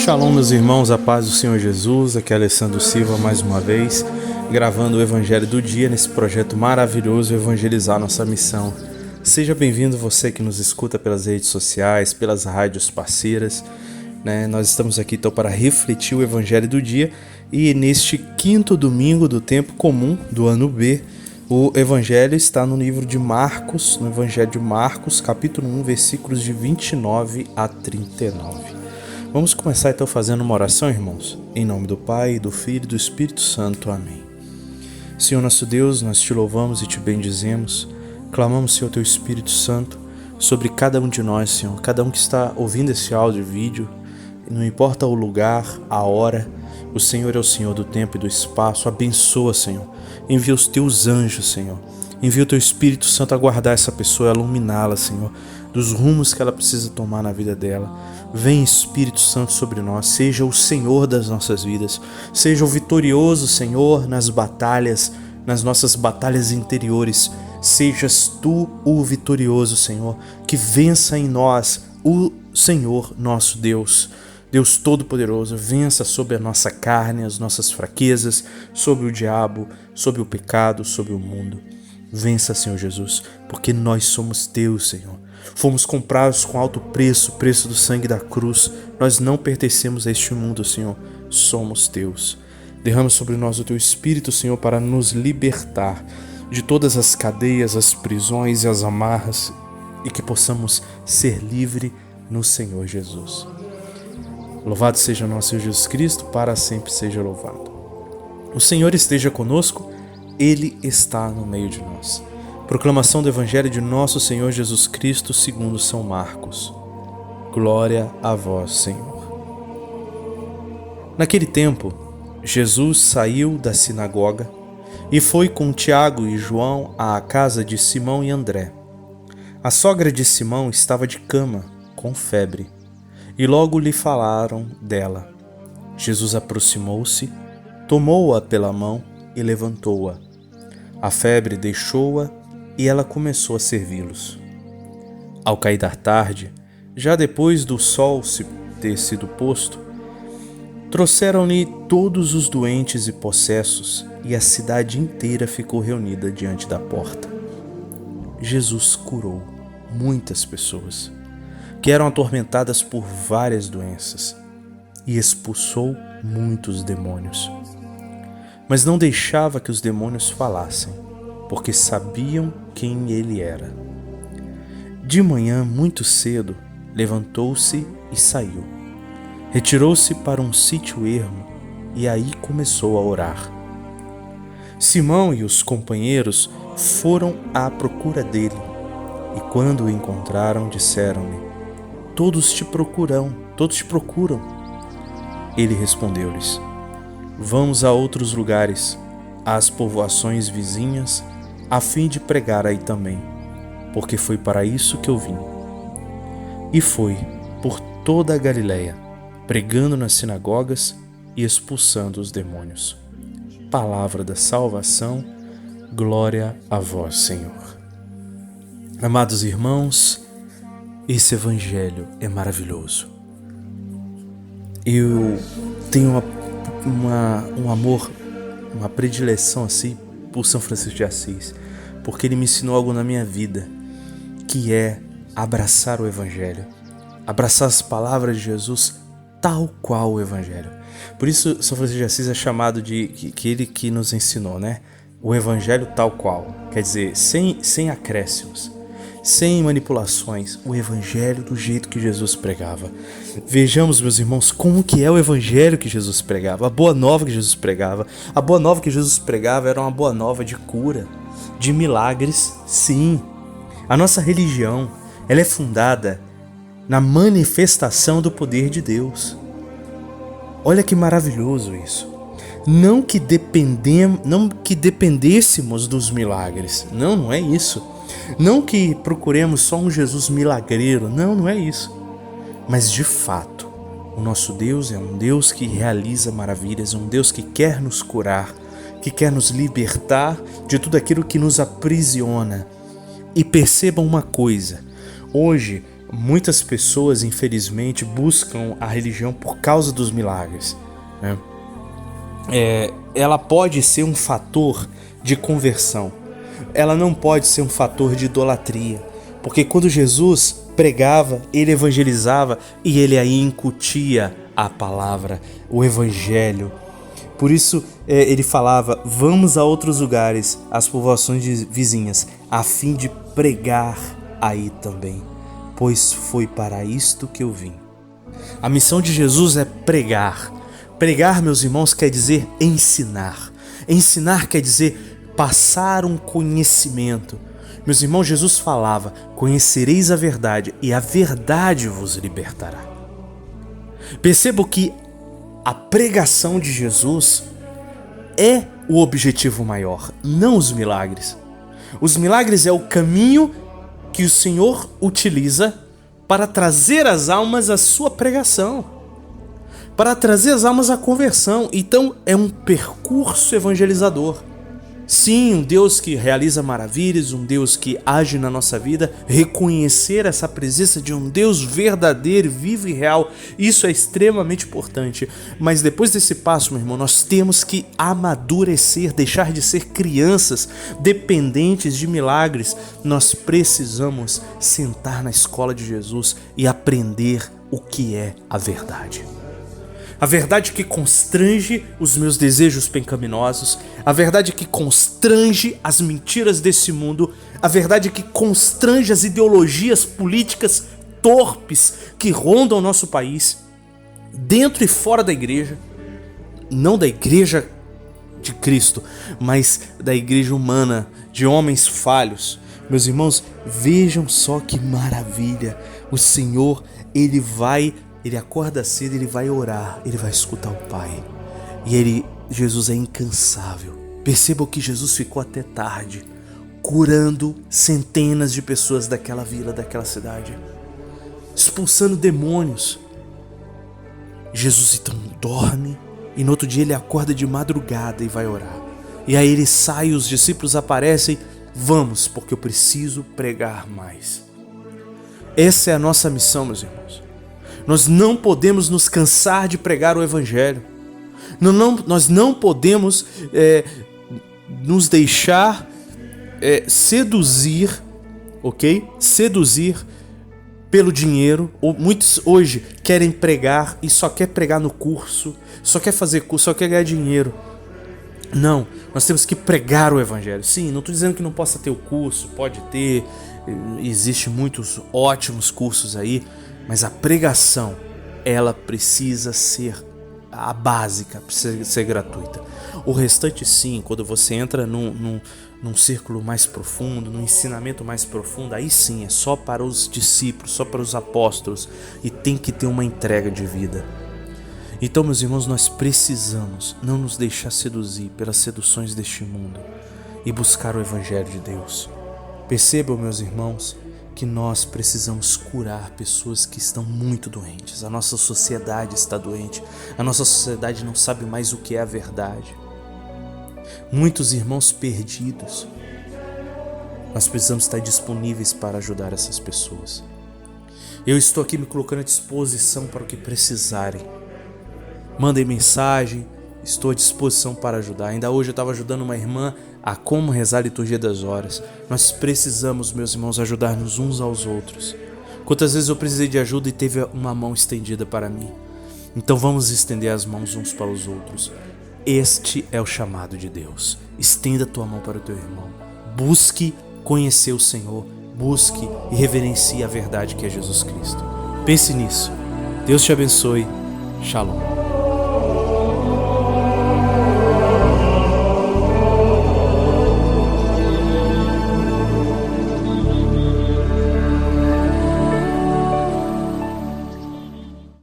Shalom, meus irmãos, a paz do Senhor Jesus. Aqui é Alessandro Silva mais uma vez, gravando o Evangelho do Dia nesse projeto maravilhoso, Evangelizar Nossa Missão. Seja bem-vindo você que nos escuta pelas redes sociais, pelas rádios parceiras. Nós estamos aqui então para refletir o Evangelho do Dia e neste quinto domingo do tempo comum do ano B, o Evangelho está no livro de Marcos, no Evangelho de Marcos, capítulo 1, versículos de 29 a 39. Vamos começar então fazendo uma oração, irmãos? Em nome do Pai, do Filho e do Espírito Santo. Amém. Senhor nosso Deus, nós te louvamos e te bendizemos. Clamamos, Senhor, teu Espírito Santo sobre cada um de nós, Senhor. Cada um que está ouvindo esse áudio e vídeo, não importa o lugar, a hora, o Senhor é o Senhor do tempo e do espaço. Abençoa, Senhor. Envia os teus anjos, Senhor. Envia o teu Espírito Santo a guardar essa pessoa, a iluminá-la, Senhor, dos rumos que ela precisa tomar na vida dela. Vem, Espírito Santo, sobre nós, seja o Senhor das nossas vidas, seja o vitorioso, Senhor, nas batalhas, nas nossas batalhas interiores. Sejas tu o vitorioso, Senhor, que vença em nós o Senhor nosso Deus. Deus Todo-Poderoso, vença sobre a nossa carne, as nossas fraquezas, sobre o diabo, sobre o pecado, sobre o mundo. Vença, Senhor Jesus, porque nós somos teus, Senhor. Fomos comprados com alto preço, preço do sangue da cruz. Nós não pertencemos a este mundo, Senhor. Somos teus. Derrama sobre nós o teu Espírito, Senhor, para nos libertar de todas as cadeias, as prisões e as amarras, e que possamos ser livres no Senhor Jesus. Louvado seja nosso Senhor Jesus Cristo, para sempre seja louvado. O Senhor esteja conosco, Ele está no meio de nós. Proclamação do Evangelho de nosso Senhor Jesus Cristo segundo São Marcos. Glória a vós, Senhor. Naquele tempo, Jesus saiu da sinagoga e foi com Tiago e João à casa de Simão e André. A sogra de Simão estava de cama, com febre, e logo lhe falaram dela. Jesus aproximou-se, tomou-a pela mão e levantou-a. A febre deixou-a e ela começou a servi-los. Ao cair da tarde, já depois do sol ter sido posto, trouxeram-lhe todos os doentes e possessos, e a cidade inteira ficou reunida diante da porta. Jesus curou muitas pessoas que eram atormentadas por várias doenças e expulsou muitos demônios. Mas não deixava que os demônios falassem, porque sabiam quem ele era. De manhã, muito cedo, levantou-se e saiu. Retirou-se para um sítio ermo e aí começou a orar. Simão e os companheiros foram à procura dele e quando o encontraram, disseram-lhe: Todos te procuram. Ele respondeu-lhes: Vamos a outros lugares, às povoações vizinhas, a fim de pregar aí também, porque foi para isso que eu vim. E foi por toda a Galileia, pregando nas sinagogas e expulsando os demônios. Palavra da salvação, glória a vós, Senhor. Amados irmãos, esse Evangelho é maravilhoso. Eu tenho um amor, uma predileção assim por São Francisco de Assis, porque ele me ensinou algo na minha vida, que é abraçar o Evangelho, abraçar as palavras de Jesus tal qual o Evangelho. Por isso São Francisco de Assis é chamado de que ele que nos ensinou, o Evangelho tal qual, quer dizer, sem acréscimos, sem manipulações, o Evangelho do jeito que Jesus pregava. Vejamos, meus irmãos, como que é o Evangelho que Jesus pregava, a boa nova que Jesus pregava. A boa nova que Jesus pregava era uma boa nova de cura, de milagres, sim. A nossa religião, ela é fundada na manifestação do poder de Deus. Olha que maravilhoso isso. Não que dependêssemos dos milagres, não é isso. Não que procuremos só um Jesus milagreiro, não é isso. Mas de fato, o nosso Deus é um Deus que realiza maravilhas, um Deus que quer nos curar, que quer nos libertar de tudo aquilo que nos aprisiona. E percebam uma coisa, hoje Muitas pessoas, infelizmente, buscam a religião por causa dos milagres, né? Ela pode ser um fator de conversão, ela não pode ser um fator de idolatria, porque quando Jesus pregava, ele evangelizava e ele aí incutia a palavra, o evangelho. Por isso ele falava: vamos a outros lugares, às povoações vizinhas, a fim de pregar aí também, pois foi para isto que eu vim. A missão de Jesus é pregar. Pregar, meus irmãos, quer dizer ensinar. Ensinar quer dizer passar um conhecimento. Meus irmãos, Jesus falava: conhecereis a verdade e a verdade vos libertará. Percebo que a pregação de Jesus é o objetivo maior, não os milagres. Os milagres é o caminho que o Senhor utiliza para trazer as almas à sua pregação, para trazer as almas à conversão. Então é um percurso evangelizador. Sim, um Deus que realiza maravilhas, um Deus que age na nossa vida, reconhecer essa presença de um Deus verdadeiro, vivo e real, isso é extremamente importante. Mas depois desse passo, meu irmão, nós temos que amadurecer, deixar de ser crianças dependentes de milagres. Nós precisamos sentar na escola de Jesus e aprender o que é a verdade. A verdade que constrange os meus desejos pecaminosos, a verdade que constrange as mentiras desse mundo, a verdade que constrange as ideologias políticas torpes que rondam o nosso país, dentro e fora da igreja, não da igreja de Cristo, mas da igreja humana, de homens falhos. Meus irmãos, vejam só que maravilha, o Senhor, Ele acorda cedo, ele vai orar, ele vai escutar o Pai. E Jesus é incansável. Percebam que Jesus ficou até tarde, curando centenas de pessoas daquela vila, daquela cidade, expulsando demônios. Jesus então dorme e no outro dia ele acorda de madrugada e vai orar. E aí ele sai, os discípulos aparecem: vamos, porque eu preciso pregar mais. Essa é a nossa missão, meus irmãos. Nós não podemos nos cansar de pregar o Evangelho. Nós não podemos nos deixar seduzir, ok? Seduzir pelo dinheiro. Muitos hoje querem pregar e só quer pregar no curso, só quer fazer curso, só quer ganhar dinheiro. Não, nós temos que pregar o Evangelho. Sim, não estou dizendo que não possa ter o curso, pode ter, existem muitos ótimos cursos aí, mas a pregação, ela precisa ser a básica, precisa ser gratuita. O restante sim, quando você entra num círculo mais profundo, num ensinamento mais profundo, aí sim, é só para os discípulos, só para os apóstolos, e tem que ter uma entrega de vida. Então, meus irmãos, nós precisamos não nos deixar seduzir pelas seduções deste mundo e buscar o Evangelho de Deus. Percebam, meus irmãos, que nós precisamos curar pessoas que estão muito doentes. A nossa sociedade está doente. A nossa sociedade não sabe mais o que é a verdade. Muitos irmãos perdidos. Nós precisamos estar disponíveis para ajudar essas pessoas. Eu estou aqui me colocando à disposição para o que precisarem. Mandem mensagem, estou à disposição para ajudar. Ainda hoje eu estava ajudando uma irmã a como rezar a liturgia das horas. Nós precisamos, meus irmãos, ajudar-nos uns aos outros. Quantas vezes eu precisei de ajuda e teve uma mão estendida para mim. Então vamos estender as mãos uns para os outros. Este é o chamado de Deus. Estenda a tua mão para o teu irmão. Busque conhecer o Senhor. Busque e reverencie a verdade que é Jesus Cristo. Pense nisso. Deus te abençoe. Shalom.